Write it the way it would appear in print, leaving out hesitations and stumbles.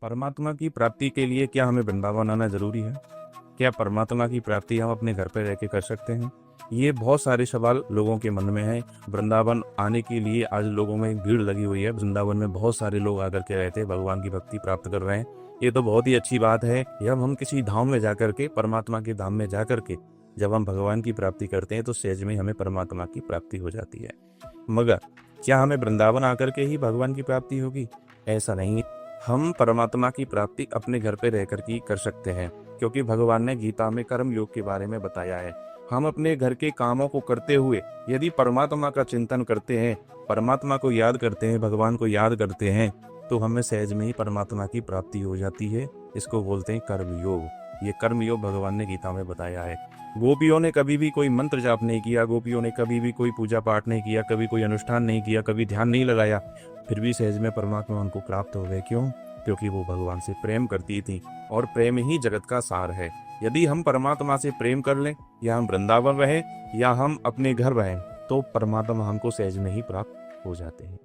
परमात्मा की प्राप्ति के लिए क्या हमें वृंदावन आना जरूरी है? क्या परमात्मा की प्राप्ति हम अपने घर पर रह के कर सकते हैं? ये बहुत सारे सवाल लोगों के मन में हैं। वृंदावन आने के लिए आज लोगों में भीड़ लगी हुई है। वृंदावन में बहुत सारे लोग आकर के रहते हैं, भगवान की भक्ति प्राप्त कर रहे हैं। ये तो बहुत ही अच्छी बात है। जब हम किसी धाम में जाकर के, परमात्मा के धाम में जाकर के जब हम भगवान की प्राप्ति करते हैं तो सहज में हमें परमात्मा की प्राप्ति हो जाती है। मगर क्या हमें वृंदावन आकर के ही भगवान की प्राप्ति होगी? ऐसा नहीं है। हम परमात्मा की प्राप्ति अपने घर पे रहकर के कर सकते हैं, क्योंकि भगवान ने गीता में कर्म योग के बारे में बताया है। हम अपने घर के कामों को करते हुए यदि परमात्मा का चिंतन करते हैं, परमात्मा को याद करते हैं, भगवान को याद करते हैं, तो हमें सहज में ही परमात्मा की प्राप्ति हो जाती है। इसको बोलते हैं कर्म योग। ये कर्म योग भगवान ने गीता में बताया है। गोपियों ने कभी भी कोई मंत्र जाप नहीं किया, गोपियों ने कभी भी कोई पूजा पाठ नहीं किया, कभी कोई अनुष्ठान नहीं किया, कभी ध्यान नहीं लगाया, फिर भी सहज में परमात्मा उनको प्राप्त हो गए। क्यों? क्योंकि वो भगवान से प्रेम करती थी, और प्रेम ही जगत का सार है। यदि हम परमात्मा से प्रेम कर लें, या हम वृंदावन रहें या हम अपने घर रहें, तो परमात्मा हमको सहज में ही प्राप्त हो जाते हैं।